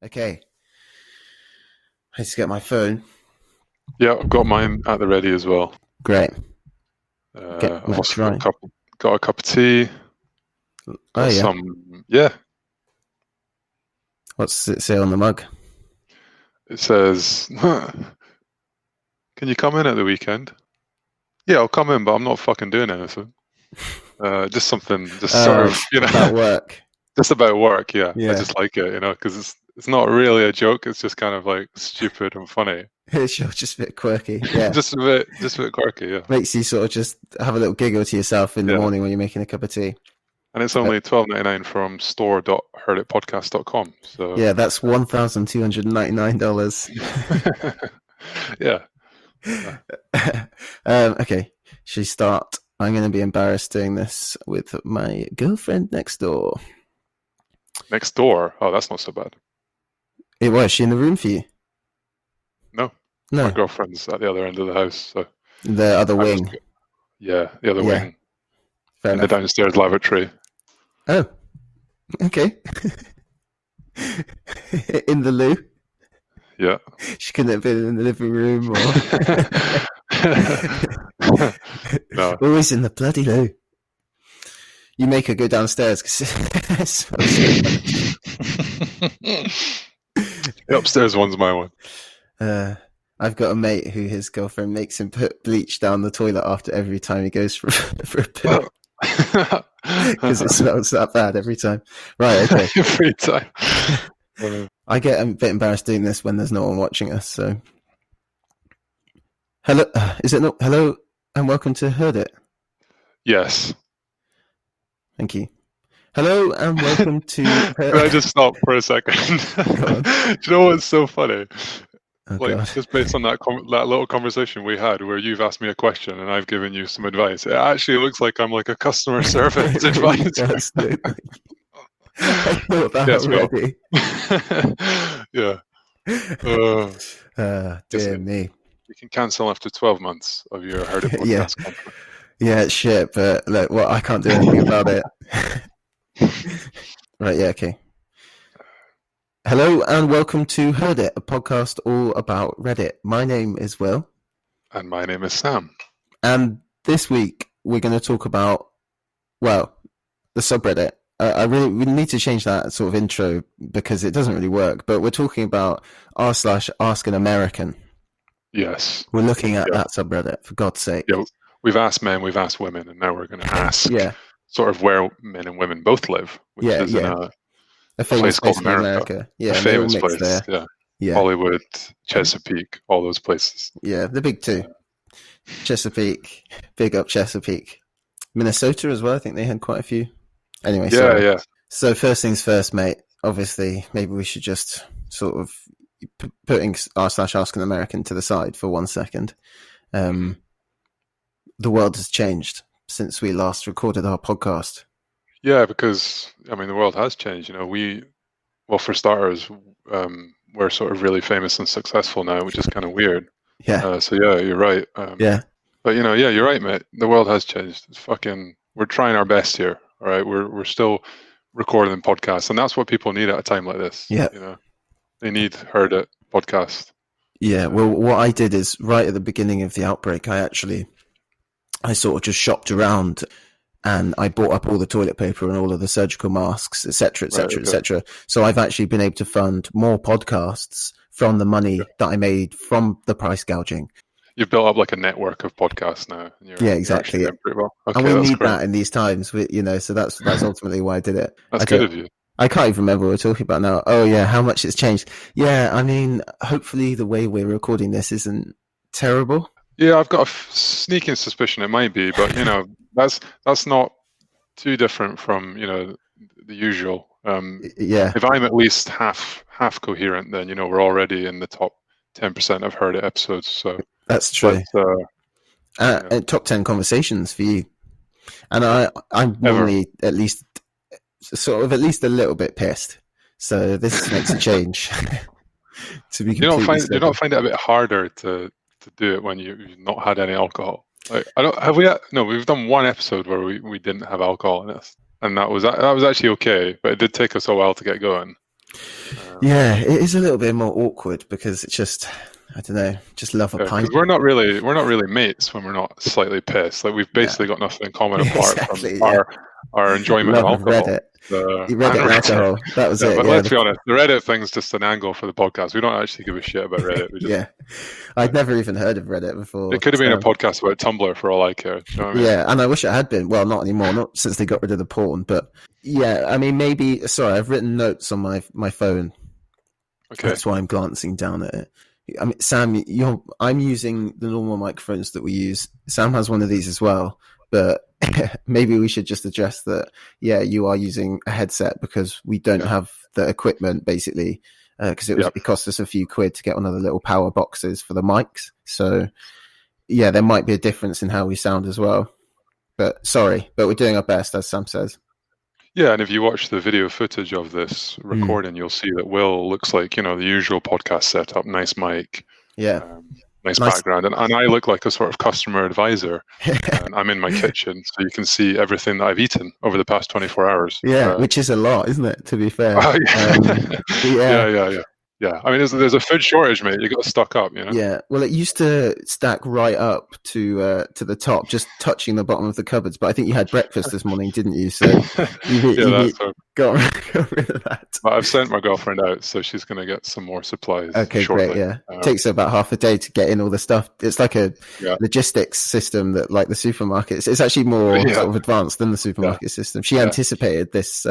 Okay. I need to get my phone. Yeah, I've got mine at the ready as well. Great. I've also got a cup of tea. Got some. Yeah. What's it say on the mug? It says, "Can you come in at the weekend?" Yeah, I'll come in, but I'm not fucking doing anything. Just something, sort of, about work. Just about work. Yeah. Yeah. I just like it, because it's not really a joke. It's just kind of like stupid and funny. It's just a bit quirky. Yeah. just a bit quirky. Yeah. Makes you sort of just have a little giggle to yourself in the morning when you're making a cup of tea. And it's only $12.99 from store.hearditpodcast.com. So yeah, that's $1,299. Yeah. Okay. Should we start? I'm going to be embarrassed doing this with my girlfriend next door. Next door? Oh, that's not so bad. Was she in the room for you? No. My girlfriend's at the other end of the house. So the other wing. The other wing. Fair enough. The downstairs lavatory. Oh, okay. In the loo? Yeah. She couldn't have been in the living room or... No. Always in the bloody loo. You make her go downstairs because it smells so The upstairs one's my one. I've got a mate who his girlfriend makes him put bleach down the toilet after every time he goes for a poo. Because it smells that bad every time. Right, okay. Every time. I get a bit embarrassed doing this when there's no one watching us, so... Hello, hello, and welcome to Heardit. Yes. Thank you. Hello, and welcome to... Can I just stop for a second? Do you know what's so funny? God. Just based on that little conversation we had where you've asked me a question and I've given you some advice, it actually looks like I'm like a customer service advisor. I thought that already. Yeah. Dear me. You can cancel after 12 months of your Heardit podcast contract. Yeah, it's shit, but look, I can't do anything about it. Right, yeah, okay. Hello and welcome to Heardit, a podcast all about Reddit. My name is Will. And my name is Sam. And this week we're going to talk about, the subreddit. We need to change that sort of intro because it doesn't really work, but we're talking about r/AskAnAmerican. Yes. We're looking at that subreddit, for God's sake. Yeah, we've asked men, we've asked women, and now we're going to ask sort of where men and women both live, which is in a famous place called America. Yeah, a famous place there. Yeah. Hollywood, Chesapeake, all those places. Yeah, the big two. Chesapeake, big up Chesapeake. Minnesota as well, I think they had quite a few. Anyway, yeah. So first things first, mate. Obviously, maybe we should just sort of putting r/AskAnAmerican to the side for 1 second. The world has changed since we last recorded our podcast. Yeah, because the world has changed. For starters, we're sort of really famous and successful now, which is kind of weird. Yeah. So yeah, you're right. But you're right, mate. The world has changed. We're trying our best here. All right, we're still recording podcasts, and that's what people need at a time like this. Yeah. They need Heardit podcast. Yeah. Well, what I did is right at the beginning of the outbreak, I sort of just shopped around and I bought up all the toilet paper and all of the surgical masks, etc., etc., etc. So I've actually been able to fund more podcasts from the money that I made from the price gouging. You've built up like a network of podcasts now. Yeah, exactly. You're pretty well. Okay, and we need that in these times, so that's ultimately why I did it. That's good of you. I can't even remember what we're talking about now. Oh yeah, how much it's changed. Yeah, hopefully the way we're recording this isn't terrible. Yeah, I've got a sneaking suspicion it might be, but that's not too different from the usual. If I'm at least half coherent, then we're already in the top 10% of Heardit episodes. So that's true. Top 10 conversations for you, and I'm normally at least a little bit pissed. So this makes a change. To be you don't find it a bit harder to do it when you've not had any alcohol? We've done one episode where we didn't have alcohol in it, and that was actually okay, but it did take us a while to get going. Yeah, it is a little bit more awkward because it's just, I don't know, just love a pint. Because we're not really mates when we're not slightly pissed. Like we've basically got nothing in common apart Exactly, from our enjoyment of love of alcohol. Reddit. Reddit and alcohol. That was it. But yeah, let's be honest, the Reddit thing's just an angle for the podcast. We don't actually give a shit about Reddit. We just, yeah, I'd never even heard of Reddit before. It could have been a podcast about Tumblr for all I care. You know what I mean? Yeah, and I wish it had been. Well, not anymore, not since they got rid of the porn. But yeah, I mean, maybe. Sorry, I've written notes on my phone. Okay. That's why I'm glancing down at it. I mean, Sam, I'm using the normal microphones that we use. Sam has one of these as well, but maybe we should just address that. Yeah, you are using a headset because we don't have the equipment, basically, because it cost us a few quid to get one of the little power boxes for the mics. So yeah, there might be a difference in how we sound as well. But sorry, but we're doing our best, as Sam says. Yeah, and if you watch the video footage of this recording, you'll see that Will looks like, the usual podcast setup, nice mic, nice background, and I look like a sort of customer advisor. And I'm in my kitchen, so you can see everything that I've eaten over the past 24 hours. Yeah, which is a lot, isn't it, to be fair? Yeah. I mean, there's a food shortage, mate. You got to stock up, Yeah. Well, it used to stack right up to the top, just touching the bottom of the cupboards. But I think you had breakfast this morning, didn't you? So you got rid of that. Well, I've sent my girlfriend out, so she's going to get some more supplies. Okay, shortly. Great. Yeah, it takes about half a day to get in all the stuff. It's like a logistics system that, like the supermarkets, it's actually more sort of advanced than the supermarket system. She anticipated this.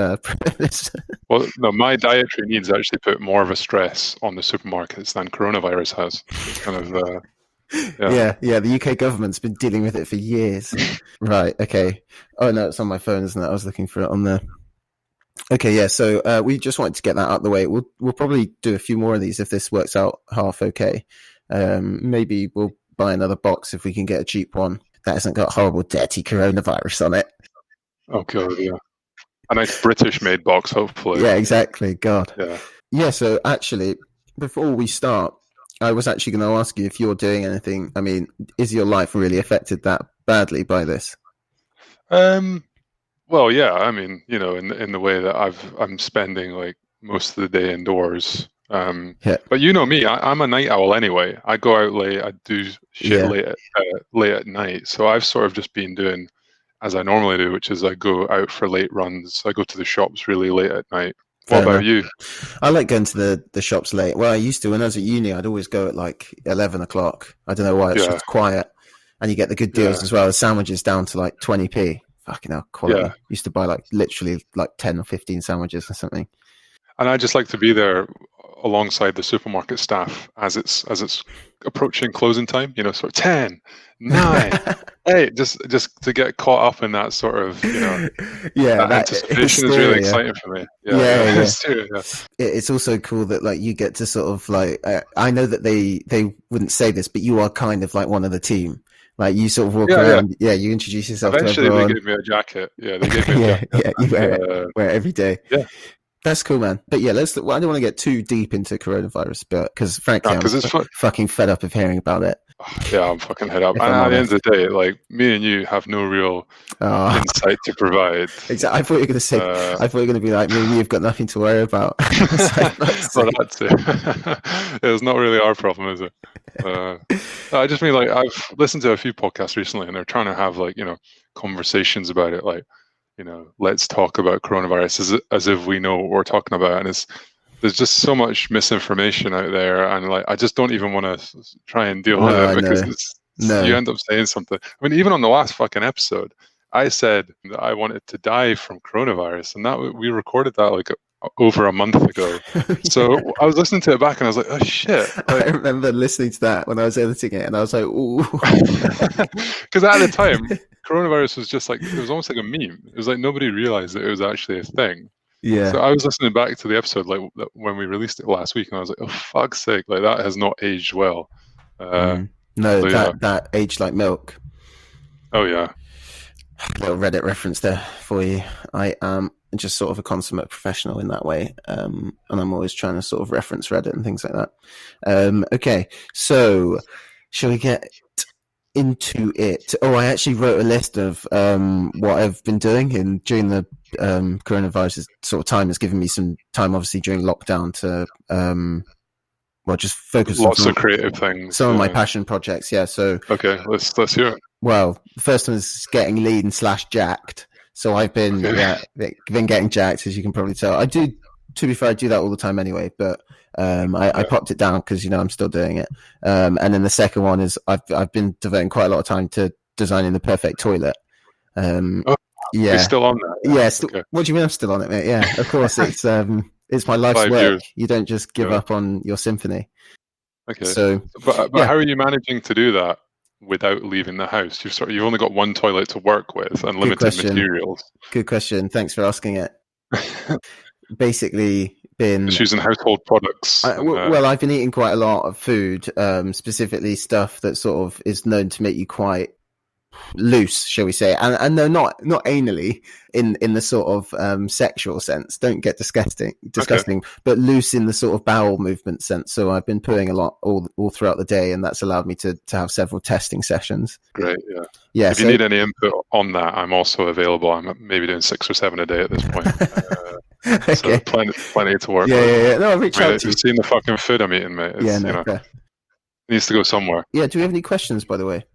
Well, no, my dietary needs actually put more of a stress on the supermarkets than coronavirus has. It's kind of. The UK government's been dealing with it for years. Right. Okay. Oh no, it's on my phone, isn't it? I was looking for it on there. Okay, yeah. So we just wanted to get that out of the way. We'll probably do a few more of these if this works out half okay. Maybe we'll buy another box if we can get a cheap one that hasn't got horrible, dirty coronavirus on it. Oh god, yeah. A nice British-made box, hopefully. Yeah, exactly. God. Yeah. Yeah. So actually, before we start, I was actually going to ask you if you're doing anything. I mean, is your life really affected that badly by this? Well, yeah. I mean, in the way that I'm spending like most of the day indoors. But you know me, I'm a night owl anyway. I go out late. I do shit late at night. So I've sort of just been doing as I normally do, which is I go out for late runs. I go to the shops really late at night. What about you? I like going to the shops late. Well, I used to when I was at uni. I'd always go at like 11 o'clock. I don't know why. It's just quiet, and you get the good deals as well. The sandwiches down to like 20p. Fucking hell, quality. Yeah. Used to buy like literally like 10 or 15 sandwiches or something. And I just like to be there alongside the supermarket staff as it's approaching closing time. Sort of 10, 9, 8, just to get caught up in that sort of that anticipation is really exciting for me. It's also cool that like you get to sort of like I know that they wouldn't say this, but you are kind of like one of the team. Like you sort of walk around, you introduce yourself. Eventually, to everyone. They gave me a jacket. Yeah, they gave me a jacket. Yeah, you wear it every day. Yeah. That's cool, man. But yeah, I don't want to get too deep into coronavirus, but because frankly, I'm fucking fed up of hearing about it. Yeah, I'm fucking head up. And at the end of the day, like me and you have no real insight to provide. Exactly. I thought you were going to say. I thought you were going to be like me and you've got nothing to worry about. Well, that's it. It's not really our problem, is it? I just mean like I've listened to a few podcasts recently, and they're trying to have like conversations about it, like. Let's talk about coronavirus as if we know what we're talking about. And there's just so much misinformation out there. And like, I just don't even want to try and deal with it because you end up saying something. I mean, even on the last fucking episode, I said that I wanted to die from coronavirus. And that we recorded that like over a month ago. So I was listening to it back and I was like, oh shit. Like, I remember listening to that when I was editing it and I was like, ooh. Because at the time, coronavirus was just like, it was almost like a meme. It was like nobody realized that it was actually a thing. Yeah. So I was listening back to the episode like when we released it last week and I was like, oh fuck's sake, like that has not aged well. No, so, that aged like milk. Oh yeah. Little Reddit reference there for you. I am just sort of a consummate professional in that way. And I'm always trying to sort of reference Reddit and things like that. Okay. So shall we get into it. Oh, I actually wrote a list of what I've been doing, and during the coronavirus sort of time has given me some time, obviously during lockdown, to just focus lots on of creative things. Some of my passion projects. Yeah. So okay, let's hear it. Well, the first one is getting lean / jacked. So I've been been getting jacked, as you can probably tell. I do. To be fair, I do that all the time anyway, but I popped it down because I'm still doing it. And then the second one is I've been devoting quite a lot of time to designing the perfect toilet. You're still on that? Yeah. Okay. What do you mean I'm still on it, mate? Yeah, of course. It's my life's 5 work. years. You don't just give up on your symphony. Okay. So, but how are you managing to do that without leaving the house? You've only got one toilet to work with and limited materials. Good question. Thanks for asking it. Basically, been just using household products. I've been eating quite a lot of food, specifically stuff that sort of is known to make you quite loose, shall we say, and no, not anally in the sort of sexual sense. Don't get disgusting, okay. But loose in the sort of bowel movement sense. So I've been pooing a lot all throughout the day, and that's allowed me to have several testing sessions. Great, yeah. If you need any input on that, I'm also available. I'm maybe doing 6 or 7 a day at this point. Okay. So plenty to work with. Yeah. No, I'll reach out to you. You've seen the fucking food I'm eating, mate. It needs to go somewhere. Yeah. Do we have any questions, by the way?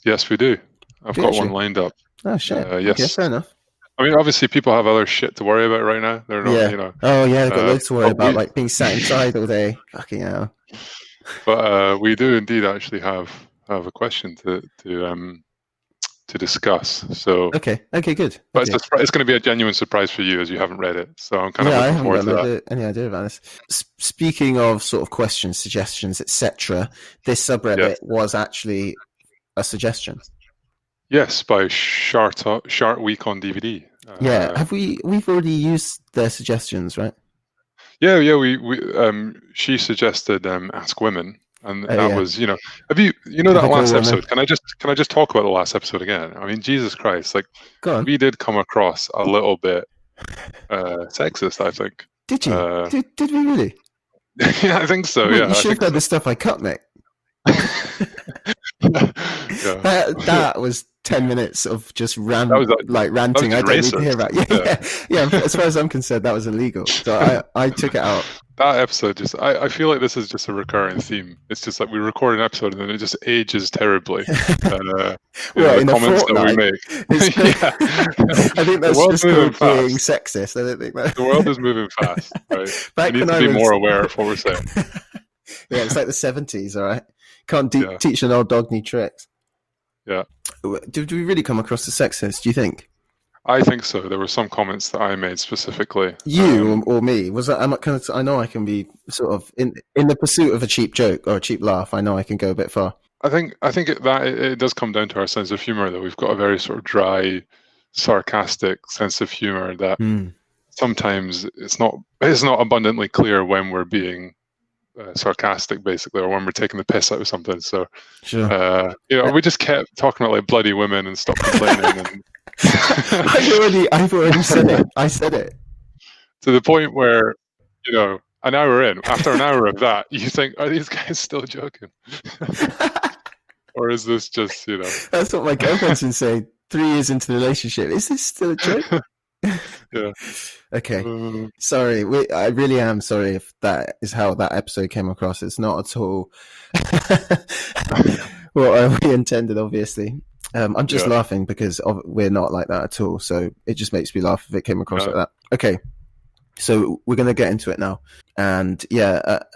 Yes, we do. I've got one lined up. Oh, shit. Yes. Okay, fair enough. I mean, obviously, people have other shit to worry about right now. They're not, Oh, yeah, they've got loads to worry about, like being sat inside all day. Fucking hell. But we do indeed actually have a question to discuss. So okay, good. But it's going to be a genuine surprise for you, as you haven't read it. So I'm kind of looking forward to that. I haven't any idea about this. Speaking of sort of questions, suggestions, etc., this subreddit was actually a suggestion. Yes, by Shart Week on DVD. We've already used their suggestions, right? Yeah. We she suggested Ask Women, and that was have you that last episode? Can I just talk about the last episode again? I mean, Jesus Christ, like we did come across a little bit sexist, I think. Did you? Did we really? Yeah, I think so. You should have heard the stuff I cut, mate. That was 10 minutes of just ranting. I don't need to hear about. Yeah. As far as I'm concerned, that was illegal. So I took it out. That episode I feel like this is just a recurring theme. It's just like we record an episode and then it just ages terribly. In the comments that we make. I think that's just called being sexist. I don't think that. The world is moving fast. Right? We need to be more aware of what we're saying. Yeah, it's like the 70s, all right? Can't teach an old dog new tricks. Yeah. Did we really come across as sexist, do you think? I think so. There were some comments that I made specifically. You or me? Was that? I know I can be sort of in the pursuit of a cheap joke or a cheap laugh. I know I can go a bit far. I think it does come down to our sense of humor, though. We've got a very sort of dry, sarcastic sense of humor that sometimes it's not abundantly clear when we're being sarcastic, basically, or when we're taking the piss out of something. So, sure. We just kept talking about like bloody women and stopped complaining. And I've already said it. I said it to the point where an hour in, after an hour of that, you think, are these guys still joking? Or is this just That's what my girlfriend's been saying 3 years into the relationship. Is this still a joke? Yeah. Okay. Sorry. I really am sorry if that is how that episode came across. It's not at all what we intended, obviously. I'm just laughing because we're not like that at all. So it just makes me laugh if it came across like that. Okay. So we're going to get into it now. And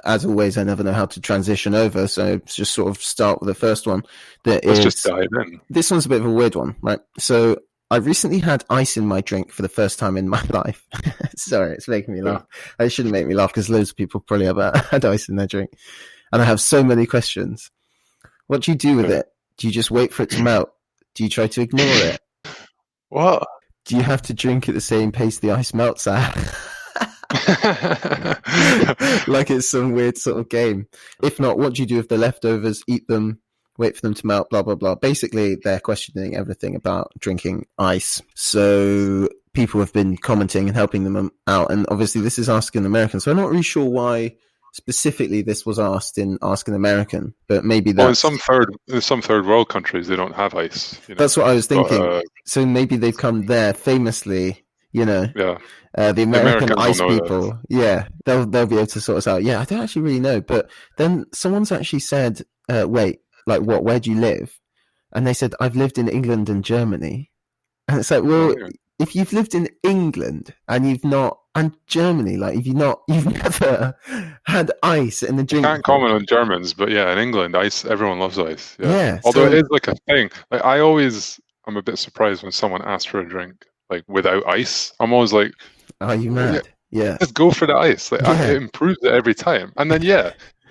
as always, I never know how to transition over. So just sort of start with the first one. Let's just dive in. This one's a bit of a weird one, right? So I recently had ice in my drink for the first time in my life. Sorry, it's making me laugh. It shouldn't make me laugh because loads of people probably have had ice in their drink. And I have so many questions. What do you do with it? Do you just wait for it to melt? Do you try to ignore it? What? Do you have to drink at the same pace the ice melts at? Like it's some weird sort of game. If not, what do you do with the leftovers? Eat them, wait for them to melt, blah, blah, blah. Basically, they're questioning everything about drinking ice. So people have been commenting and helping them out. And obviously, this is AskAnAmerican. So I'm not really sure why specifically this was asked in AskAnAmerican, but maybe that's... Well, in some third world countries, they don't have ice. That's what I was thinking. So maybe they've come there famously, Yeah. The American ice people, they'll be able to sort us out. Yeah, I don't actually really know, but then someone's actually said, "Wait, like what? Where do you live?" And they said, "I've lived in England and Germany." And it's like, well, if you've lived in England and Germany, like you've never had ice in the drink. I can't comment on Germans, but in England, ice. Everyone loves ice. Yeah. Although it is like a thing. Like I'm a bit surprised when someone asks for a drink like without ice. I'm always like, "Are you mad?" Yeah. Just go for the ice. Like it improves it every time. And then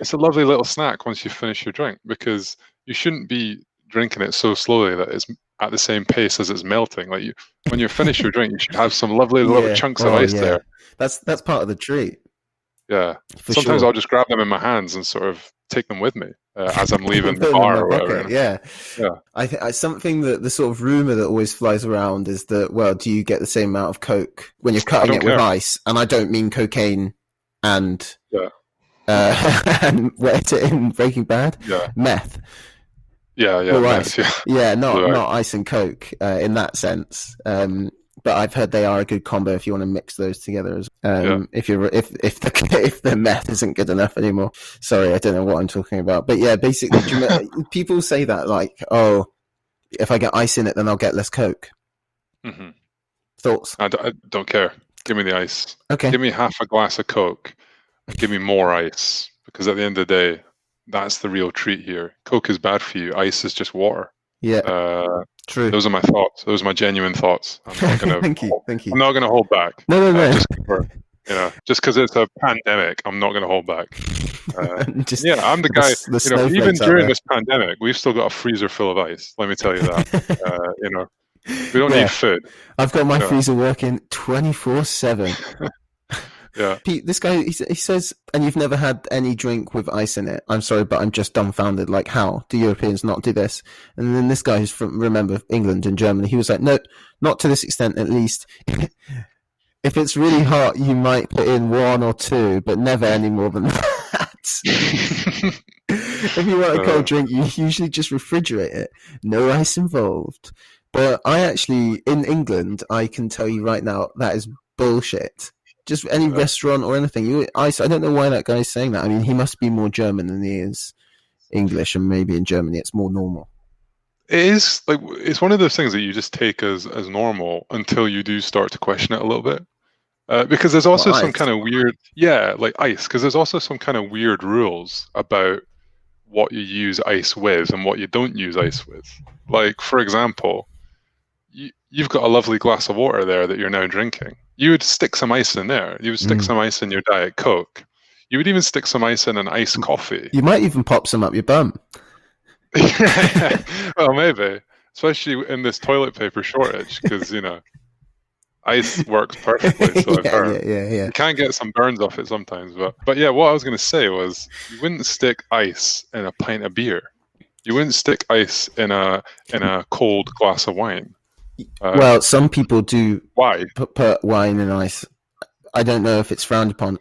it's a lovely little snack once you finish your drink, because you shouldn't be drinking it so slowly that it's at the same pace as it's melting. Like when you finish your drink, you should have some lovely little chunks of ice there. That's part of the treat. Yeah. Sometimes I'll just grab them in my hands and sort of take them with me as I'm leaving the bar or whatever. Yeah. I think something that the sort of rumor that always flies around is that, well, do you get the same amount of Coke when you're cutting it with ice? And I don't mean cocaine and and what in Breaking Bad? Meth. Meth, not ice and Coke in that sense. But I've heard they are a good combo if you want to mix those together. If the meth isn't good enough anymore. Sorry, I don't know what I'm talking about. But basically, people say that like, oh, if I get ice in it, then I'll get less Coke. Mm-hmm. Thoughts? I don't care. Give me the ice. Okay. Give me half a glass of Coke. Give me more ice, because at the end of the day, that's the real treat here. Coke is bad for you. Ice is just water. Yeah. True. Those are my thoughts. Those are my genuine thoughts. I'm not gonna. Thank you. I'm not going to hold back. No. Just because it's a pandemic, I'm not going to hold back. I'm the guy. Even during this pandemic, we've still got a freezer full of ice. Let me tell you that. We don't need food. I've got my freezer working 24/7. Yeah. Pete, this guy, he says, and you've never had any drink with ice in it. I'm sorry, but I'm just dumbfounded. Like, how do Europeans not do this? And then this guy who's from, remember, England and Germany, he was like, no, not to this extent, at least. If it's really hot, you might put in 1 or 2, but never any more than that. If you want a cold drink, you usually just refrigerate it. No ice involved. But in England, I can tell you right now, that is bullshit. Just any restaurant or anything. I don't know why that guy's saying that. I mean, he must be more German than he is English, and maybe in Germany it's more normal. It is like, it's one of those things that you just take as normal until you do start to question it a little bit. Because there's also some kind of weird, like ice, because there's also some kind of weird rules about what you use ice with and what you don't use ice with. Like, for example, you've got a lovely glass of water there that you're now drinking. You would stick some ice in there. You would stick some ice in your Diet Coke. You would even stick some ice in an iced coffee. You might even pop some up your bum. Well, maybe. Especially in this toilet paper shortage, because, ice works perfectly. So I've heard. Yeah. You can get some burns off it sometimes. But yeah, what I was going to say was, you wouldn't stick ice in a pint of beer. You wouldn't stick ice in a cold glass of wine. Well, some people do. Why? Put wine in ice. I don't know if it's frowned upon,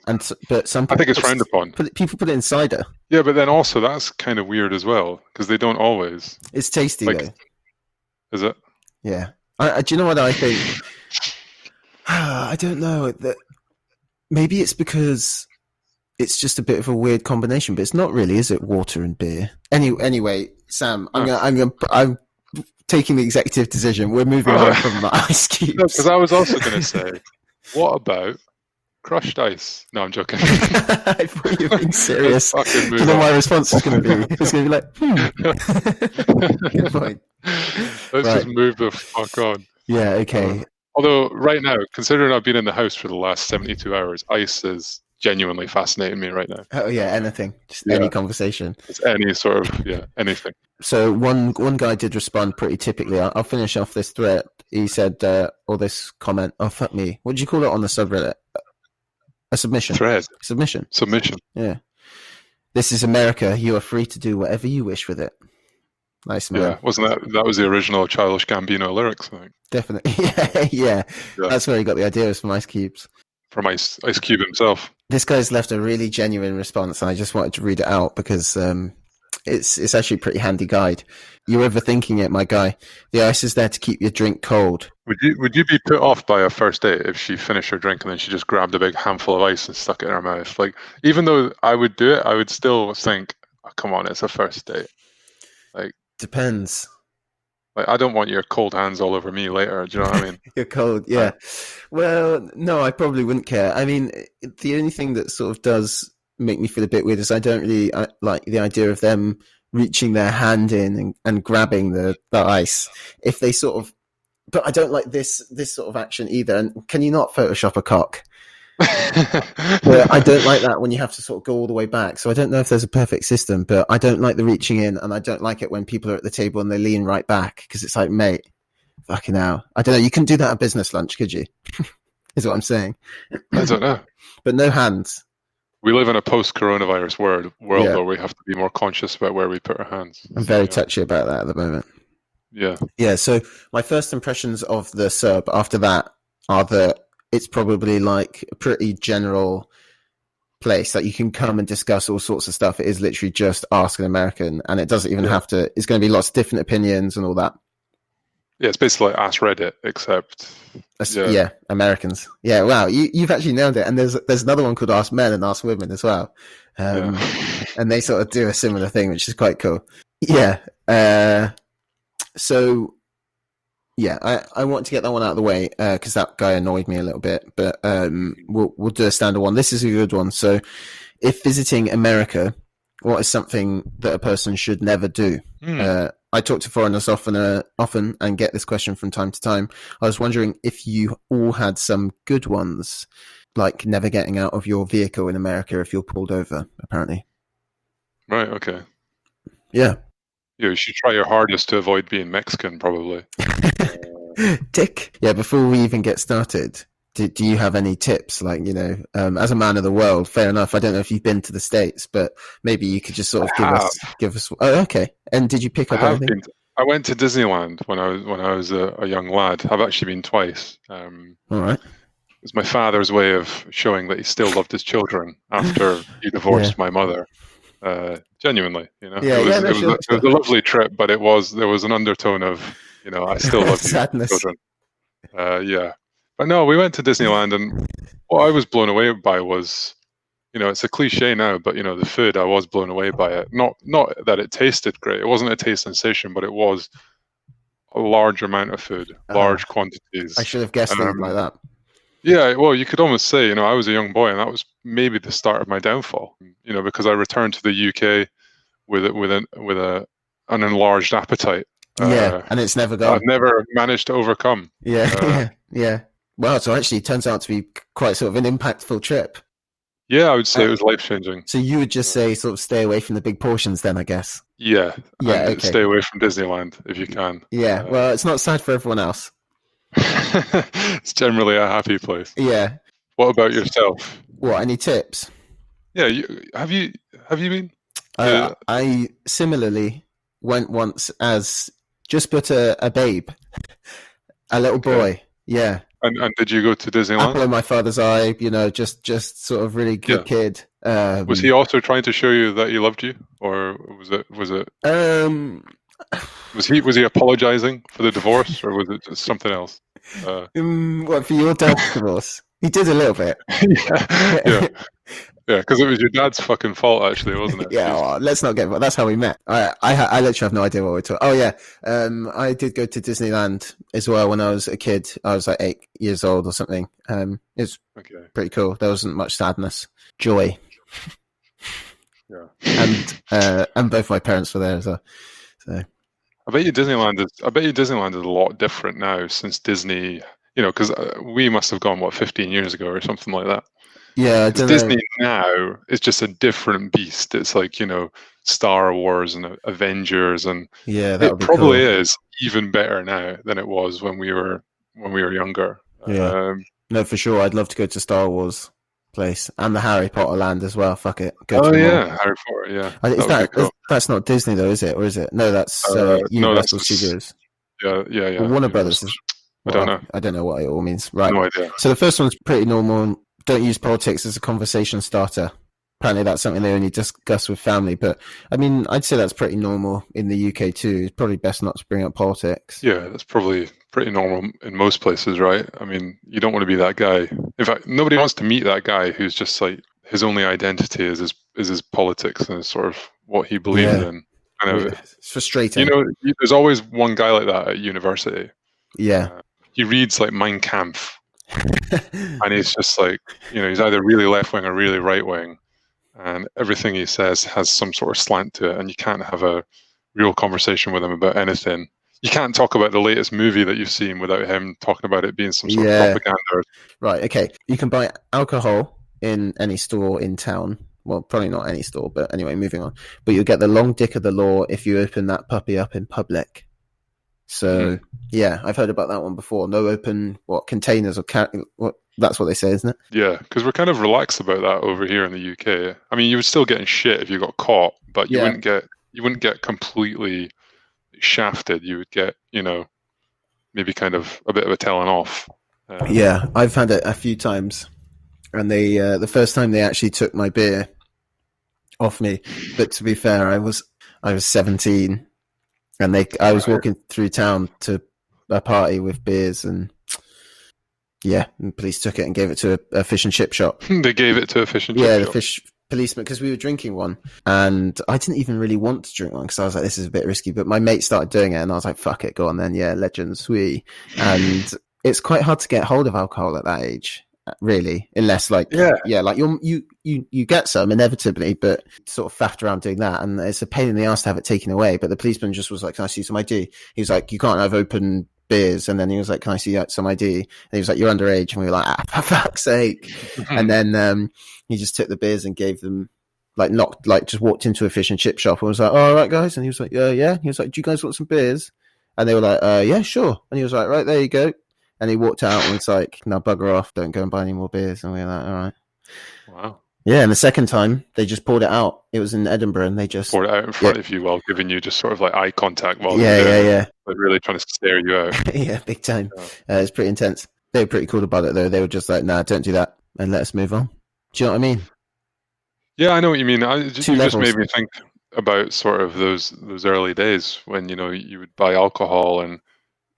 but some people. I think it's frowned upon. People put it in cider. Yeah, but then also that's kind of weird as well, because they don't always. It's tasty though. Is it? Yeah. Do you know what I think? I don't know. That maybe it's because it's just a bit of a weird combination, but it's not really, is it? Water and beer. Anyway, Sam, I'm taking the executive decision. We're moving on from the ice cubes. Because I was also going to say, what about crushed ice? No, I'm joking. I thought you were being serious. You know my response is going to be, it's going to be like, good point. Let's just move the fuck on. Yeah, okay. Although right now, considering I've been in the house for the last 72 hours, ice is genuinely fascinating me right now. Oh yeah, anything. Just any conversation. It's any sort of, anything. So one guy did respond pretty typically. I'll finish off this thread. He said, or this comment, oh fuck me. What did you call it on the subreddit? A submission. Thread. Submission. Yeah. This is America. You are free to do whatever you wish with it. Nice, man. Yeah, wasn't that was the original Childish Gambino lyrics, I think. Definitely. Yeah. That's where he got the idea, was from Ice Cubes. from Ice Cube himself. This guy's left a really genuine response, and I just wanted to read it out because it's actually a pretty handy guide. You're overthinking it, my guy. The ice is there to keep your drink cold. Would you be put off by a first date if she finished her drink and then she just grabbed a big handful of ice and stuck it in her mouth? Like, even though I would do it, I would still think, oh, come on, it's a first date. Like, depends. Like, I don't want your cold hands all over me later. Do you know what I mean? You're cold, yeah. Well, no, I probably wouldn't care. I mean, the only thing that sort of does make me feel a bit weird is I don't really like the idea of them reaching their hand in and grabbing the ice. If they sort of, but I don't like this sort of action either. And can you not Photoshop a cock? But I don't like that when you have to sort of go all the way back. So I don't know if there's a perfect system, but I don't like the reaching in, and I don't like it when people are at the table and they lean right back because it's like, mate, fucking hell. I don't know. You couldn't do that at business lunch, could you? Is what I'm saying. I don't know. But no hands. We live in a post-coronavirus world where we have to be more conscious about where we put our hands. I'm very touchy about that at the moment. Yeah. Yeah, so my first impressions of the Serb after that are that it's probably like a pretty general place that you can come and discuss all sorts of stuff. It is literally just Ask an American, and it doesn't even have to, it's going to be lots of different opinions and all that. Yeah, it's basically like Ask Reddit, except... Yeah, Americans. Yeah, wow, you've actually nailed it. And there's another one called Ask Men and Ask Women as well. And they sort of do a similar thing, which is quite cool. Yeah. So, yeah, I want to get that one out of the way because that guy annoyed me a little bit. But we'll do a standard one. This is a good one. So, if visiting America, what is something that a person should never do? I talk to foreigners often and get this question from time to time. I was wondering if you all had some good ones, like never getting out of your vehicle in America if you're pulled over, apparently. Right, okay. Yeah. You should try your hardest to avoid being Mexican, probably. Tick. Yeah, before we even get started, do you have any tips? Like, as a man of the world, fair enough. I don't know if you've been to the States, but maybe you could just sort of give us. Oh, okay. And did you pick up anything? I went to Disneyland when I was a young lad. I've actually been twice. All right. It was my father's way of showing that he still loved his children after he divorced my mother. Genuinely, it was a lovely trip, but there was an undertone of, I still love sadness. Children. Yeah. But no, we went to Disneyland, and what I was blown away by was, it's a cliche now, but the food, I was blown away by it. Not that it tasted great. It wasn't a taste sensation, but it was a large amount of food, large quantities. I should have guessed things like that. Yeah, well, you could almost say, I was a young boy, and that was maybe the start of my downfall. Because I returned to the UK with an enlarged appetite. And it's never gone. I've never managed to overcome. Yeah. Well, so actually, it turns out to be quite sort of an impactful trip. Yeah, I would say it was life-changing. So you would just say sort of stay away from the big portions then, I guess? Yeah. Okay. Stay away from Disneyland if you can. Yeah, well, it's not sad for everyone else. It's generally a happy place. Yeah. What about yourself? What, any tips? Yeah, have you been? I similarly went once as just but a babe, a little boy. Yeah. And did you go to Disneyland? Apple in my father's eye, just sort of really good kid. Was he also trying to show you that he loved you, or was it? Was he apologizing for the divorce, or was it just something else? What, for your dad's divorce? He did a little bit. Yeah, because it was your dad's fucking fault, actually, wasn't it? Yeah, well, let's not get. That's how we met. I literally have no idea what we're talking. Oh yeah, I did go to Disneyland as well when I was a kid. I was like 8 years old or something. It was pretty cool. There wasn't much sadness, joy. Yeah, and both my parents were there as well. So I bet you Disneyland is a lot different now since Disney. Because we must have gone 15 years ago or something like that. Yeah, I don't Disney know. now is just a different beast. It's like Star Wars and Avengers, and it probably is even better now than it was when we were younger. Yeah, no, for sure. I'd love to go to Star Wars place and the Harry Potter land as well. Fuck it. Harry Potter. Yeah, that's not Disney though, is it? Or is it? No, that's Universal Studios. Yeah. Warner Brothers. I don't know. I don't know what it all means. Right. No idea. So the first one's pretty normal. don't use politics as a conversation starter. Apparently that's something they only discuss with family. But I mean, I'd say that's pretty normal in the UK too. It's probably best not to bring up politics. Yeah, that's probably pretty normal in most places, right? I mean, you don't want to be that guy. In fact, nobody wants to meet that guy who's just like his only identity is his politics and sort of what he believes in. Kind of, it's frustrating. You know, there's always one guy like that at university. Yeah. He reads like Mein Kampf, and he's just like, you know, he's either really left wing or really right wing, and everything he says has some sort of slant to it, and you can't have a real conversation with him about anything. You can't talk about the latest movie that you've seen without him talking about it being some sort of propaganda. Right, okay. You can buy alcohol in any store in town. Well, probably not any store, but anyway, moving on. But you'll get the long dick of the law if you open that puppy up in public. So, yeah, I've heard about that one before. No open, containers or that's what they say, isn't it? Yeah, because we're kind of relaxed about that over here in the UK. I mean, you would still get in shit if you got caught, but you wouldn't get completely shafted. You would get, you know, maybe kind of a bit of a telling off. Yeah, I've had it a few times, and they the first time they actually took my beer off me. But to be fair, I was 17, and I was walking through town to a party with beers, and the police took it and gave it to a fish and chip shop. They gave it to a fish and chip shop? Yeah, the fish policeman, because we were drinking one, and I didn't even really want to drink one because I was like, this is a bit risky, but my mate started doing it, and I was like, fuck it, go on then. Yeah, legends, and it's quite hard to get hold of alcohol at that age, really, unless like you get some inevitably, but sort of faffed around doing that, and it's a pain in the ass to have it taken away. But the policeman just was like, can I see some ID? He was like, you can't have open beers, and then he was like, can I see some ID? And he was like, you're underage, and we were like, for fuck's sake. And then he just took the beers and gave them, just walked into a fish and chip shop and was like, all right guys, and he was like, yeah, he was like, do you guys want some beers? And they were like, yeah, sure. And he was like, right, there you go. And he walked out and was like, now bugger off, don't go and buy any more beers. And we were like, all right. Wow. Yeah, and the second time, they just poured it out. It was in Edinburgh, and they just poured it out in front of you while giving you just sort of like eye contact while like really trying to stare you out. Yeah, big time. It's pretty intense. They were pretty cool about it, though. They were just like, nah, don't do that, and let us move on. Do you know what I mean? Yeah, I know what you mean. You just made me think about sort of those early days when, you know, you would buy alcohol, and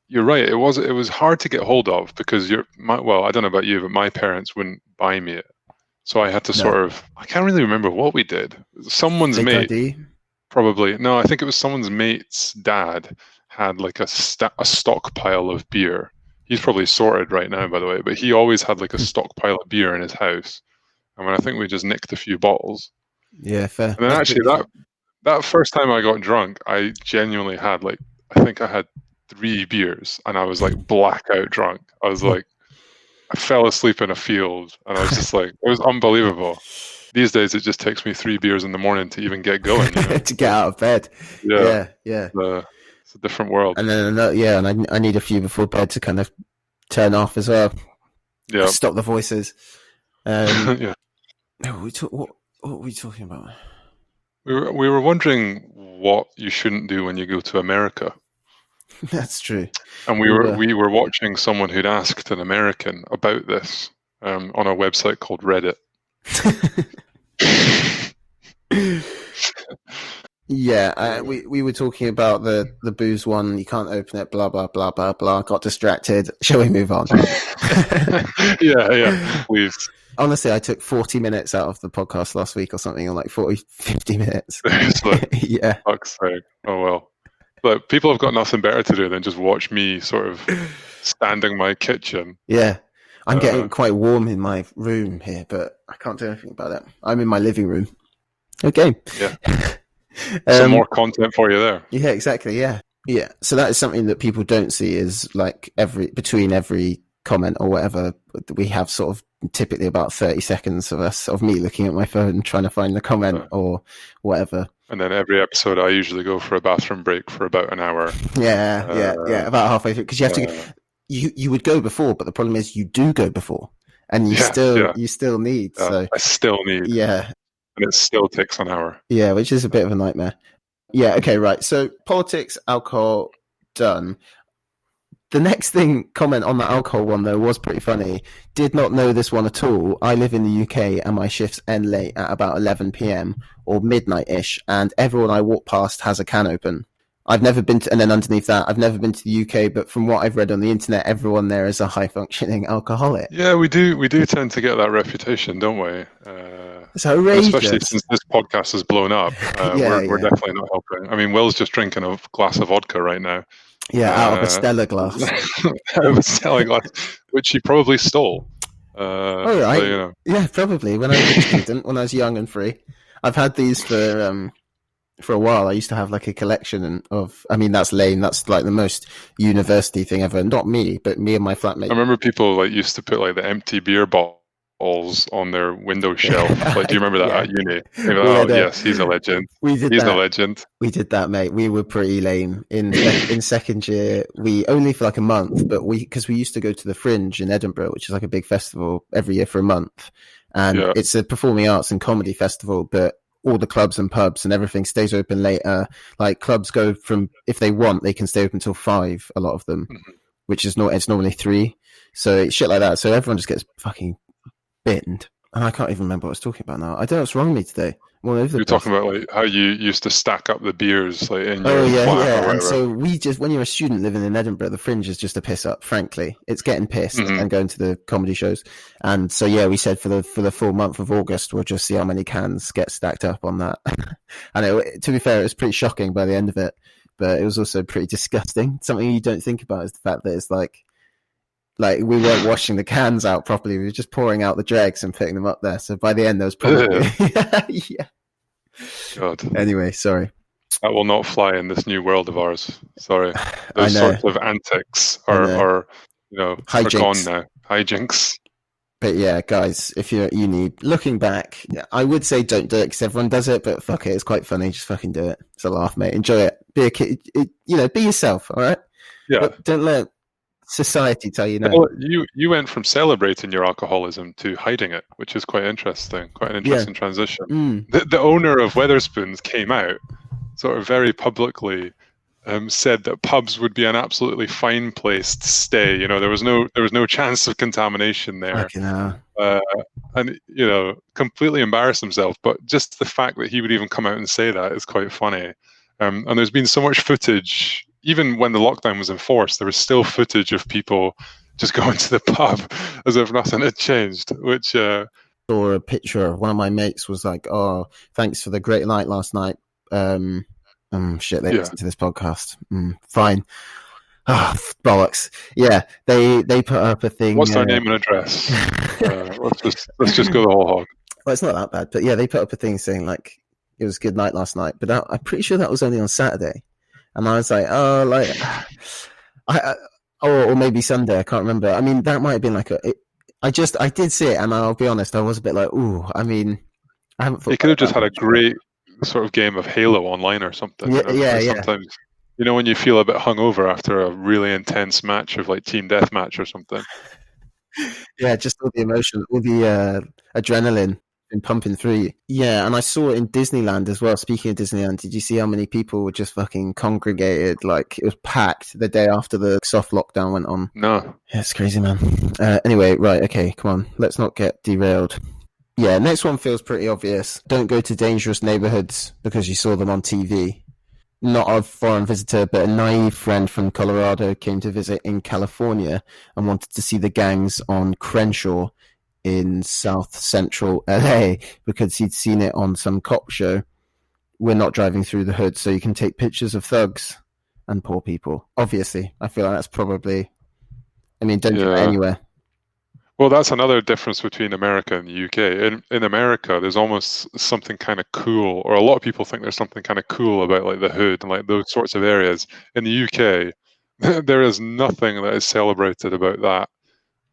you're right. It was hard to get hold of because I don't know about you, but my parents wouldn't buy me it. So I had to sort of, I can't really remember what we did. Someone's mate, probably. No, I think it was someone's mate's dad had like a stockpile of beer. He's probably sorted right now, by the way, but he always had like a stockpile of beer in his house. I mean, I think we just nicked a few bottles. Yeah, fair. And then actually that first time I got drunk, I genuinely had I think I had 3 beers, and I was like blackout drunk. I was like, I fell asleep in a field, and I was just like, it was unbelievable. These days, it just takes me 3 beers in the morning to even get going. You know? To get out of bed. Yeah. It's a different world. And then, and I need a few before bed to kind of turn off as well. Yeah. Stop the voices. Yeah. No, what were we talking about? We were wondering what you shouldn't do when you go to America. That's true. And we were watching someone who'd asked an American about this on a website called Reddit. Yeah, we were talking about the booze one. You can't open it. Blah blah blah blah blah. Got distracted. Shall we move on? Yeah, please. Honestly, I took 40 minutes out of the podcast last week or something, or like 50 minutes. Yeah. Fuck's sake. Oh well. But people have got nothing better to do than just watch me sort of standing my kitchen. Yeah. I'm getting quite warm in my room here, but I can't do anything about it. I'm in my living room. Okay. Yeah. Some more content for you there. Yeah, exactly. Yeah. Yeah. So that is something that people don't see is like between every comment or whatever, we have sort of typically about 30 seconds of me looking at my phone trying to find the comment or whatever. And then every episode, I usually go for a bathroom break for about an hour. Yeah, about halfway through, because you have to. You would go before, but the problem is you do go before, and you still need. So I still need. Yeah, and it still takes an hour. Yeah, which is a bit of a nightmare. Yeah. Okay. Right. So politics, alcohol, done. The next comment on the alcohol one, though, was pretty funny. Did not know this one at all. I live in the UK and my shifts end late at about 11 p.m. or midnight-ish, and everyone I walk past has a can open. I've never been to, and then underneath that, I've never been to the UK, but from what I've read on the internet, everyone there is a high-functioning alcoholic. Yeah, we do tend to get that reputation, don't we? It's outrageous. Especially since this podcast has blown up. We're definitely not helping. I mean, Will's just drinking a glass of vodka right now. Yeah, out of a Stella glass. Out of a Stella glass, which he probably stole. Oh, right. So, yeah, probably. When I was a student, when I was young and free. I've had these for a while. I used to have like a collection of, I mean, that's lame. That's like the most university thing ever. Not me, but me and my flatmate. I remember people like used to put like the empty beer bottles on their window shelf. Like, do you remember that at uni? Yes, he's a legend. He's a legend. We did that, mate. We were pretty lame in second year. We only for like a month, but because we used to go to the Fringe in Edinburgh, which is like a big festival every year for a month, and it's a performing arts and comedy festival, but all the clubs and pubs and everything stays open later. Like clubs go from, if they want, they can stay open till 5, a lot of them, which is it's normally 3. So it's shit like that. So everyone just gets fucking binned. And I can't even remember what I was talking about now. I don't know what's wrong with me today. You're talking about like how you used to stack up the beers like in your flat. And so when you're a student living in Edinburgh, the Fringe is just a piss up, frankly. It's getting pissed and going to the comedy shows. And so we said for the full month of August, we'll just see how many cans get stacked up on that. And to be fair, it was pretty shocking by the end of it, but it was also pretty disgusting. Something you don't think about is the fact that it's like we weren't washing the cans out properly. We were just pouring out the dregs and putting them up there. So by the end, there was probably yeah. God. Anyway, sorry. That will not fly in this new world of ours. Sorry. Those sorts of antics are gone now. Hijinks. But yeah, guys, if you're at uni, looking back, I would say don't do it because everyone does it, but fuck it, it's quite funny. Just fucking do it. It's a laugh, mate. Enjoy it. Be a kid. Be yourself. All right. Yeah. But don't let society tell you no. Well, you went from celebrating your alcoholism to hiding it, which is quite interesting. Quite an interesting transition. The owner of Wetherspoons came out, sort of very publicly, said that pubs would be an absolutely fine place to stay. There was no chance of contamination there. And completely embarrassed himself. But just the fact that he would even come out and say that is quite funny. And there's been so much footage. Even when the lockdown was enforced, there was still footage of people just going to the pub as if nothing had changed, which... saw a picture of one of my mates was like, oh, thanks for the great night last night. Shit, they listen to this podcast. Fine. Oh, bollocks. Yeah, they put up a thing... What's their name and address? Let's just go the whole hog. Well, it's not that bad, but yeah, they put up a thing saying, like, it was a good night last night, but I'm pretty sure that was only on Saturday. And I was like, or maybe Sunday. I can't remember. I mean, that might have been like I did see it, and I'll be honest, I was a bit like, ooh. I mean, I haven't. You could have just had a great sort of game of Halo online or something. Sometimes, when you feel a bit hungover after a really intense match of like team deathmatch or something. Yeah, just all the emotion, all the adrenaline. Been pumping through. Yeah, and I saw it in Disneyland as well. Speaking of Disneyland, did you see how many people were just fucking congregated? Like, it was packed the day after the soft lockdown went on. No. Yeah, it's crazy, man. Anyway, right, okay, come on. Let's not get derailed. Yeah, next one feels pretty obvious. Don't go to dangerous neighborhoods because you saw them on TV. Not a foreign visitor, but a naive friend from Colorado came to visit in California and wanted to see the gangs on Crenshaw in South Central LA because he'd seen it on some cop show. We're not driving through the hood, so you can take pictures of thugs and poor people. Obviously, I feel like that's probably... I mean, don't do it anywhere. Well, that's another difference between America and the UK. In America, there's almost something kind of cool, or a lot of people think there's something kind of cool about like the hood and like those sorts of areas. In the UK, there is nothing that is celebrated about that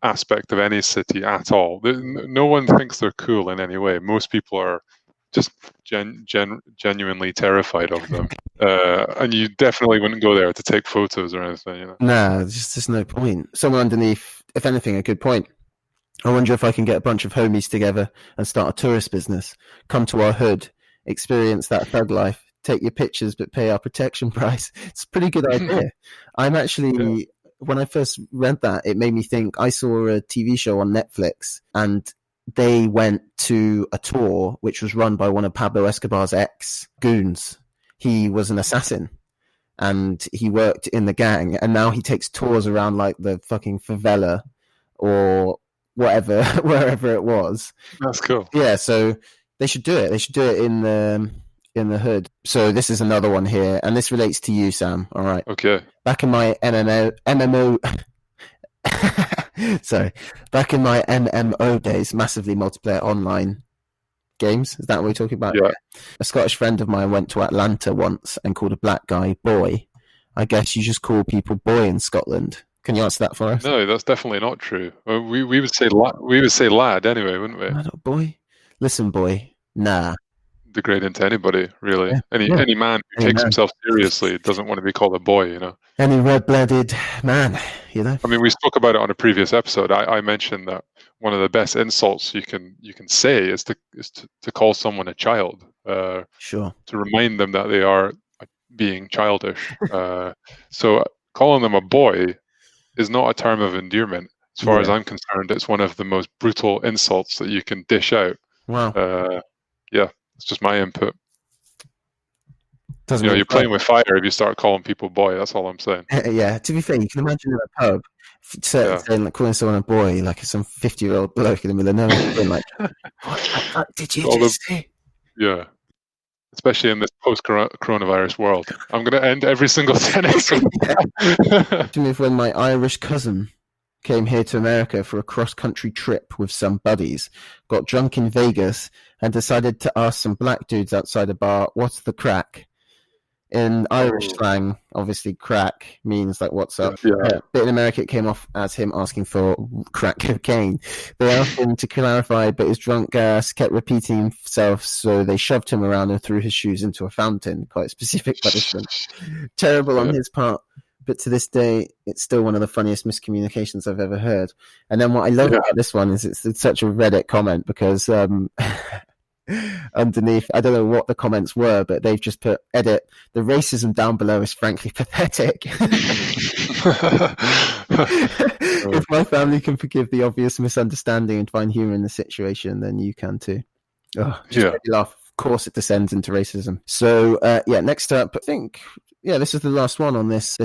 aspect of any city at all. No one thinks they're cool in any way. Most people are just genuinely terrified of them. And you definitely wouldn't go there to take photos or anything. No, there's no point. Someone underneath, if anything, a good point. I wonder if I can get a bunch of homies together and start a tourist business. Come to our hood, experience that thug life, take your pictures, but pay our protection price. It's a pretty good idea. I'm actually... when I first read that, it made me think. I saw a TV show on Netflix, and they went to a tour which was run by one of Pablo Escobar's ex-goons. He was an assassin, and he worked in the gang, and now he takes tours around like the fucking favela or whatever, wherever it was. That's cool. Yeah, so they should do it. They should do it in the hood. So this is another one here, and this relates to you, Sam. All right. Okay. Back in my MMO sorry. Back in my MMO days, massively multiplayer online games. Is that what we're talking about? Yeah. A Scottish friend of mine went to Atlanta once and called a black guy boy. I guess you just call people boy in Scotland. Can you answer that for us? No, that's definitely not true. We would say lad anyway, wouldn't we? Lad or boy? Listen, boy. Nah. Degrading to anybody, really. Yeah. Any man who takes himself seriously doesn't want to be called a boy, you know. Any red-blooded man, you know. I mean, we spoke about it on a previous episode. I mentioned that one of the best insults you can say is to call someone a child. Sure. To remind them that they are being childish. So calling them a boy is not a term of endearment. As far as I'm concerned, it's one of the most brutal insults that you can dish out. Wow. Yeah. It's just my input. Doesn't you're playing with fire if you start calling people boy. That's all I'm saying. Yeah. To be fair, you can imagine in a pub saying, like, calling someone a boy, like some 50-year-old bloke in the middle of nowhere, being like, "What the fuck did you just say?" Yeah. Especially in this post-coronavirus world. I'm going to end every single sentence. To me, when my Irish cousin came here to America for a cross-country trip with some buddies, got drunk in Vegas, and decided to ask some black dudes outside a bar, "What's the crack?" In Irish slang, obviously crack means like "what's up?" Yeah. But in America, it came off as him asking for crack cocaine. They asked him to clarify, but his drunk ass kept repeating himself, so they shoved him around and threw his shoes into a fountain. Quite specific punishment. Terrible on his part. But to this day, it's still one of the funniest miscommunications I've ever heard. And then what I love about this one is it's such a Reddit comment, because underneath, I don't know what the comments were, but they've just put, "Edit, the racism down below is frankly pathetic." If my family can forgive the obvious misunderstanding and find humor in the situation, then you can too. Oh, just made me laugh. Of course it descends into racism. So, next up, I think, this is the last one on this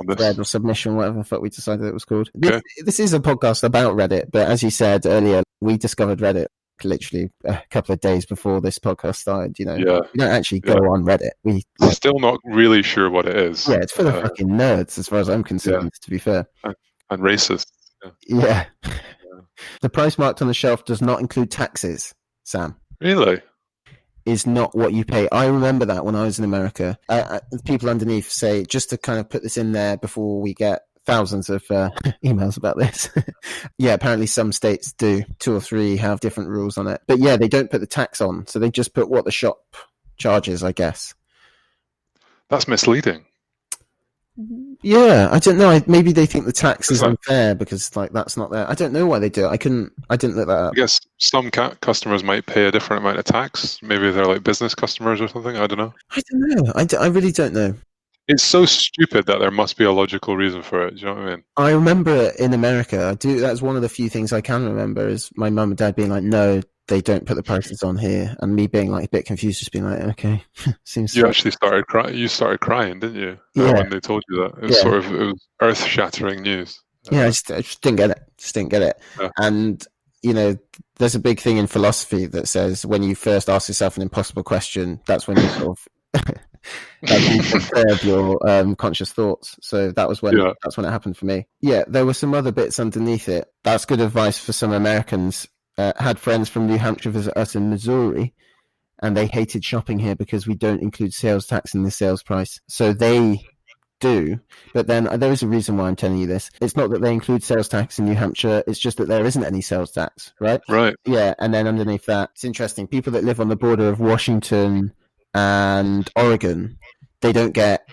thread or submission, whatever the fuck we decided it was called. Okay. This is a podcast about Reddit, but as you said earlier, we discovered Reddit literally a couple of days before this podcast started. You know, we don't actually go on Reddit. We're still not really sure what it is. Yeah, it's for the fucking nerds, as far as I'm concerned, to be fair. And racist. Yeah. The price marked on the shelf does not include taxes, Sam. Really? Is not what you pay. I remember that when I was in America. People underneath say, just to kind of put this in there before we get thousands of emails about this. Yeah, apparently some states do. 2 or 3 have different rules on it. But yeah, they don't put the tax on. So they just put what the shop charges, I guess. That's misleading. Yeah, I don't know. Maybe they think the tax is unfair because that's not there. I don't know why they do it. I didn't look that up. I guess some customers might pay a different amount of tax. Maybe they're like business customers or something. I don't know. I don't know. I really don't know. It's so stupid that there must be a logical reason for it. Do you know what I mean? I remember in America, that's one of the few things I can remember is my mum and dad being like, "No, they don't put the prices on here," and me being like a bit confused, just being like, "Okay, seems." You actually started crying. You started crying, didn't you? When they told you that, it was it was earth-shattering news. I just didn't get it. Yeah. And there's a big thing in philosophy that says when you first ask yourself an impossible question, that's when you sort of curb your conscious thoughts. So that's when it happened for me. Yeah, there were some other bits underneath it. That's good advice for some Americans. Had friends from New Hampshire visit us in Missouri, and they hated shopping here because we don't include sales tax in the sales price. So they do, but then there is a reason why I'm telling you this. It's not that they include sales tax in New Hampshire, it's just that there isn't any sales tax, right? Right. Yeah, and then underneath that, it's interesting. People that live on the border of Washington and Oregon, they don't get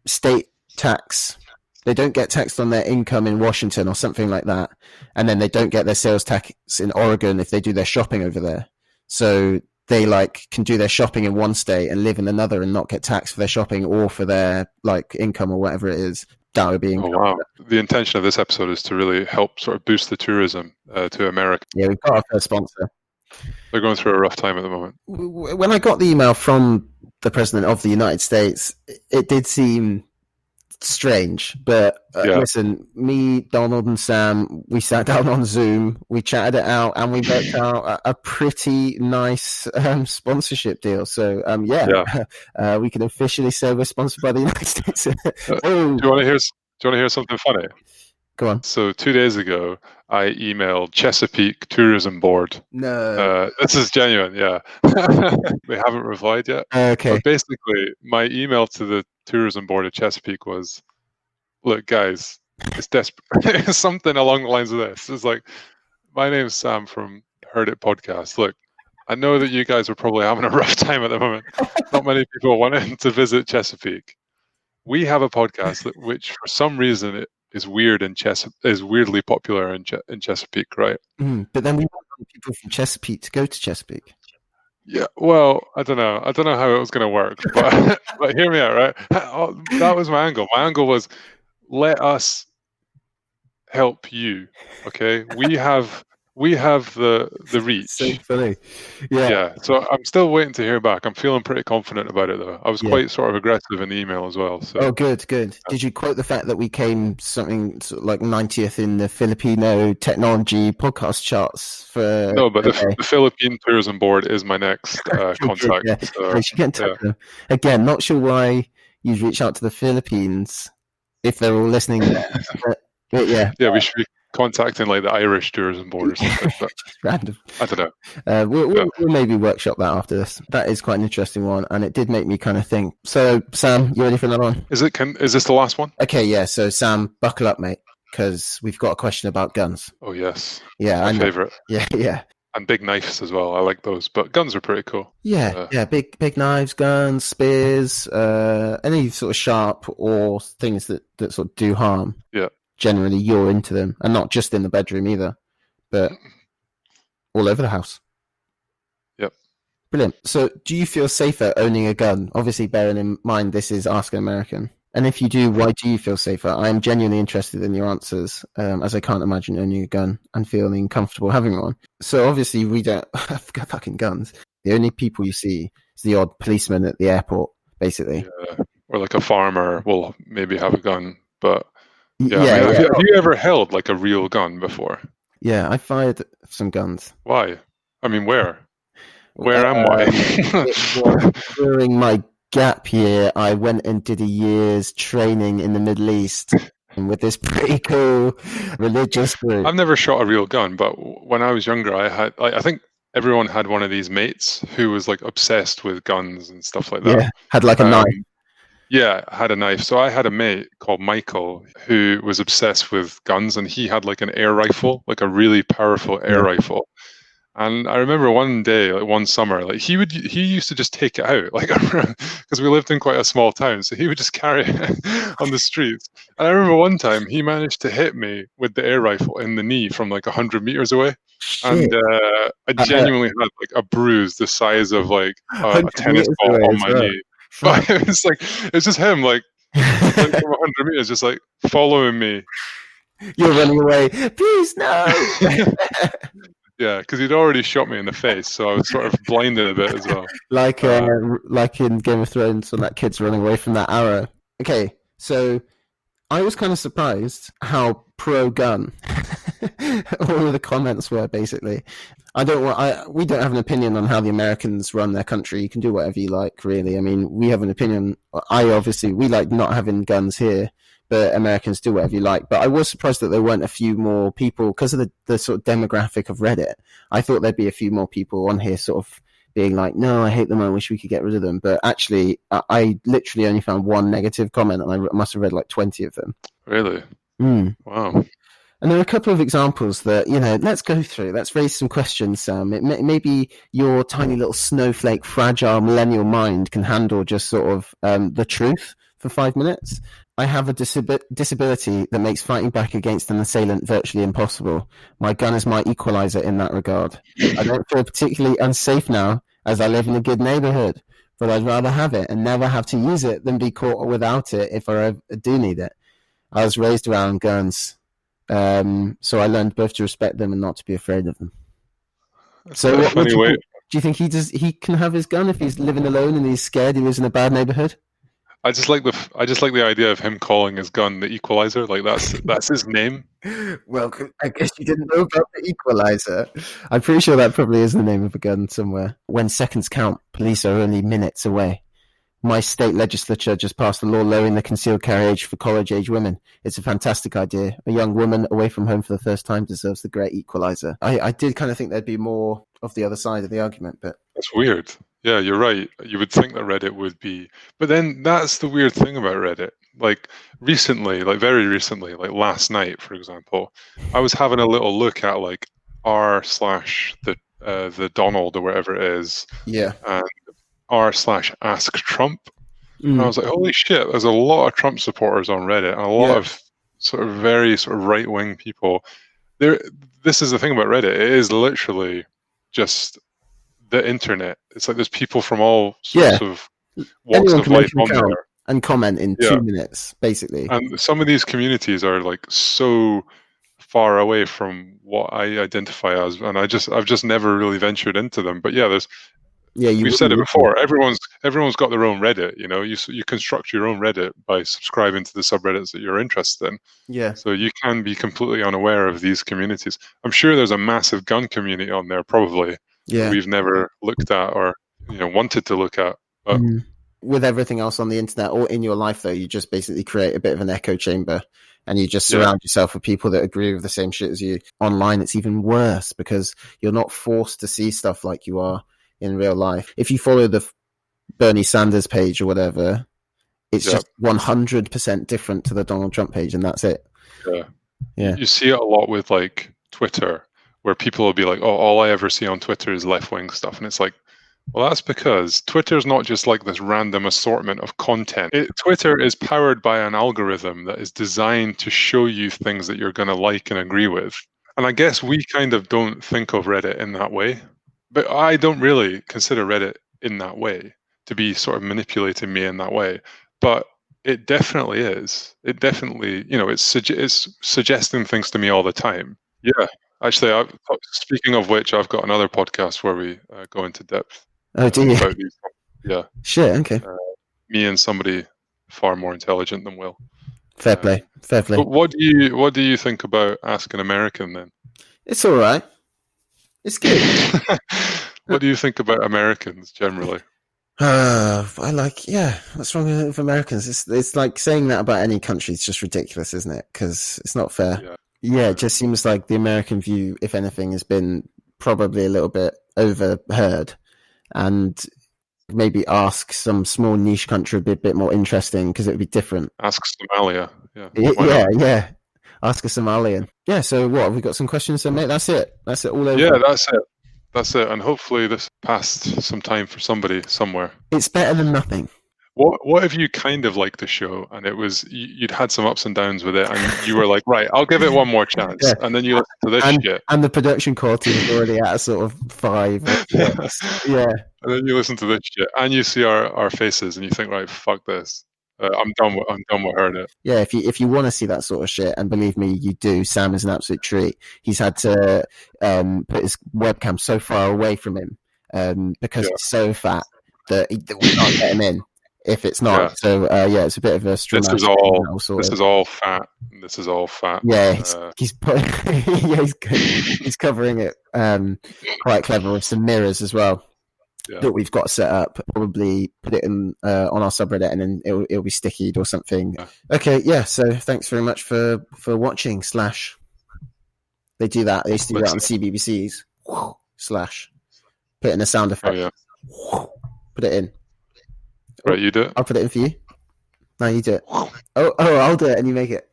state tax. They don't get taxed on their income in Washington or something like that. And then they don't get their sales tax in Oregon if they do their shopping over there. So they can do their shopping in one state and live in another and not get taxed for their shopping or for their income or whatever it is. that would be incredible. Oh, wow. The intention of this episode is to really help sort of boost the tourism to America. Yeah, we've got our first sponsor. They're going through a rough time at the moment. When I got the email from the President of the United States, it did seem strange, but listen, me, Donald, and Sam, we sat down on Zoom, we chatted it out, and we worked out a pretty nice sponsorship deal. So, we can officially say we're sponsored by the United States. Do you want to hear something funny? Go on. So 2 days ago, I emailed Chesapeake Tourism Board. No. This is genuine, yeah. They haven't replied yet. Okay. But basically, my email to the Tourism Board of Chesapeake was, look, guys, it's desperate. Something along the lines of this. It's like, my name's Sam from Heardit Podcast. Look, I know that you guys are probably having a rough time at the moment. Not many people wanting to visit Chesapeake. We have a podcast which, for some reason, it is weird and is weirdly popular in Chesapeake, right? But then we want people from Chesapeake to go to Chesapeake. Yeah, well, I don't know how it was going to work, but but hear me out, right? That was my angle. My angle was, let us help you. Okay, we have the reach. So funny. Yeah. So I'm still waiting to hear back. I'm feeling pretty confident about it, though. I was quite sort of aggressive in the email as well. So. Oh, good. Did you quote the fact that we came something sort of like 90th in the Filipino technology podcast charts for? No, but the Philippine Tourism Board is my next contact. Yeah. So, you should get in touch with them. Again, not sure why you'd reach out to the Philippines if they're all listening. But yeah. Yeah, we should be contacting like the Irish Tourism Board or something. But random. I don't know. We'll maybe workshop that after this. That is quite an interesting one, and it did make me kind of think. So, Sam, you ready for another one? Is this the last one? Okay, yeah. So, Sam, buckle up, mate, because we've got a question about guns. Oh yes. Yeah, my favorite. Yeah. And big knives as well. I like those, but guns are pretty cool. Yeah. Big knives, guns, spears, any sort of sharp or things that sort of do harm. Yeah. Generally, you're into them, and not just in the bedroom either, but all over the house. Yep. Brilliant. So, do you feel safer owning a gun? Obviously, bearing in mind this is AskAnAmerican. And if you do, why do you feel safer? I am genuinely interested in your answers, as I can't imagine owning a gun and feeling comfortable having one. So, obviously, we don't have fucking guns. The only people you see is the odd policeman at the airport, basically. Yeah. Or like a farmer will maybe have a gun, but... Yeah, have you ever held like a real gun before? Yeah, I fired some guns. Why? I mean, where? Where and why? During my gap year, I went and did a year's training in the Middle East with this pretty cool religious group. I've never shot a real gun, but when I was younger, I think everyone had one of these mates who was like obsessed with guns and stuff like that. Yeah, had like a knife. Yeah, I had a knife. So I had a mate called Michael who was obsessed with guns, and he had like an air rifle, like a really powerful air rifle. And I remember one day, like one summer, like he used to just take it out, like because we lived in quite a small town, so he would just carry it on the streets. And I remember one time he managed to hit me with the air rifle in the knee from like 100 meters away. Shit. And I genuinely had like a bruise the size of like a tennis ball on my knee. But it's just him, like from 100 meters, just like following me. You're running away. Please, no. Yeah, because he'd already shot me in the face, so I was sort of blinded a bit as well. Like in Game of Thrones when that kid's running away from that arrow. Okay, so I was kind of surprised how pro-gun all of the comments were, basically. We don't have an opinion on how the Americans run their country. You can do whatever you like, really. I mean, we have an opinion. We like not having guns here, but Americans do whatever you like. But I was surprised that there weren't a few more people because of the sort of demographic of Reddit. I thought there'd be a few more people on here sort of being like, no, I hate them. I wish we could get rid of them. But actually, I literally only found one negative comment, and I must have read like 20 of them. Really? Wow. And there are a couple of examples that, let's go through. Let's raise some questions, Sam. Maybe your tiny little snowflake, fragile millennial mind can handle just sort of the truth for 5 minutes. I have a disability that makes fighting back against an assailant virtually impossible. My gun is my equalizer in that regard. I don't feel particularly unsafe now, as I live in a good neighborhood, but I'd rather have it and never have to use it than be caught without it if I ever do need it. I was raised around guns, so I learned both to respect them and not to be afraid of them. That's So, a funny way. Do you think he can have his gun if he's living alone and he's scared he lives in a bad neighborhood? I just like the idea of him calling his gun the Equalizer. Like that's his name. Well, I guess you didn't know about the Equalizer. I'm pretty sure that probably is the name of a gun somewhere. When seconds count, police are only minutes away. My state legislature just passed a law lowering the concealed carry age for college-age women. It's a fantastic idea. A young woman away from home for the first time deserves the great equalizer. I did kind of think there'd be more of the other side of the argument, but... That's weird. Yeah, you're right. You would think that Reddit would be... But then that's the weird thing about Reddit. Like recently, like very recently, like last night, for example, I was having a little look at like r/the Donald or whatever it is. Yeah. And r/Ask Trump. And I was like, holy shit, there's a lot of Trump supporters on Reddit and a lot of sort of very sort of right-wing people. This is the thing about Reddit. It is literally just the internet. It's like there's people from all sorts of walks of life on there. And comment in 2 minutes, basically. And some of these communities are like so far away from what I identify as, and I've just never really ventured into them. But yeah, we've said it before. Everyone's got their own Reddit. You know, you construct your own Reddit by subscribing to the subreddits that you're interested in. Yeah. So you can be completely unaware of these communities. I'm sure there's a massive gun community on there, probably. Yeah. That we've never looked at or wanted to look at. But with everything else on the internet or in your life, though, you just basically create a bit of an echo chamber. And you just surround yourself with people that agree with the same shit as you. Online, it's even worse because you're not forced to see stuff like you are in real life. If you follow the Bernie Sanders page or whatever, it's just 100% different to the Donald Trump page, and that's it. Yeah. You see it a lot with like Twitter, where people will be like, "Oh, all I ever see on Twitter is left-wing stuff," and it's like, well, that's because Twitter's not just like this random assortment of content. Twitter is powered by an algorithm that is designed to show you things that you're going to like and agree with. And I guess we kind of don't think of Reddit in that way. But I don't really consider Reddit in that way, to be sort of manipulating me in that way. But it definitely is. It definitely, it's suggesting things to me all the time. Yeah. Actually, speaking of which, I've got another podcast where we go into depth. Oh, do you? About these. Yeah. Shit, okay. Me and somebody far more intelligent than Will. Fair play. But what do you think about AskAnAmerican then? It's all right. It's good. What do you think about Americans generally? What's wrong with Americans? It's like saying that about any country. It's just ridiculous, isn't it? Because it's not fair. Yeah, it just seems like the American view, if anything, has been probably a little bit overheard. And maybe ask some small niche country would be a bit more interesting because it would be different. Ask Somalia. Yeah. Ask a Somalian. Yeah, so what? Have we got some questions then, mate? That's it. That's it all over. Yeah, that's it. And hopefully this passed some time for somebody somewhere. It's better than nothing. What if you kind of liked the show and it was you'd had some ups and downs with it and you were like, right, I'll give it one more chance, and then you listen to this shit, and the production quality is already at a sort of 5 or 6. Yeah, and then you listen to this shit and you see our faces and you think, right, fuck this, I'm done with Heardit. Yeah, if you want to see that sort of shit, and believe me, you do. Sam is an absolute treat. He's had to put his webcam so far away from him because it's so fat that we can't get him in. If it's not, so it's a bit of a struggle. This is all fat. This is all fat. Yeah, he's covering it quite clever with some mirrors as well that we've got set up. Probably put it in on our subreddit, and then it'll be stickied or something. Yeah. Okay, yeah. So thanks very much for watching. / they do that. They used to do that on CBBCs. / put in a sound effect. Oh, yeah. Put it in. Right, you do it. I'll put it in for you. No, you do it. Oh, I'll do it, and you make it.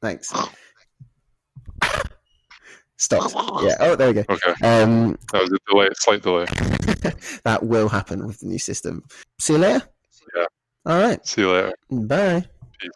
Thanks. Stop. Yeah. Oh, there we go. Okay. That was a slight delay. That will happen with the new system. See you later. Yeah. All right. See you later. Bye. Peace.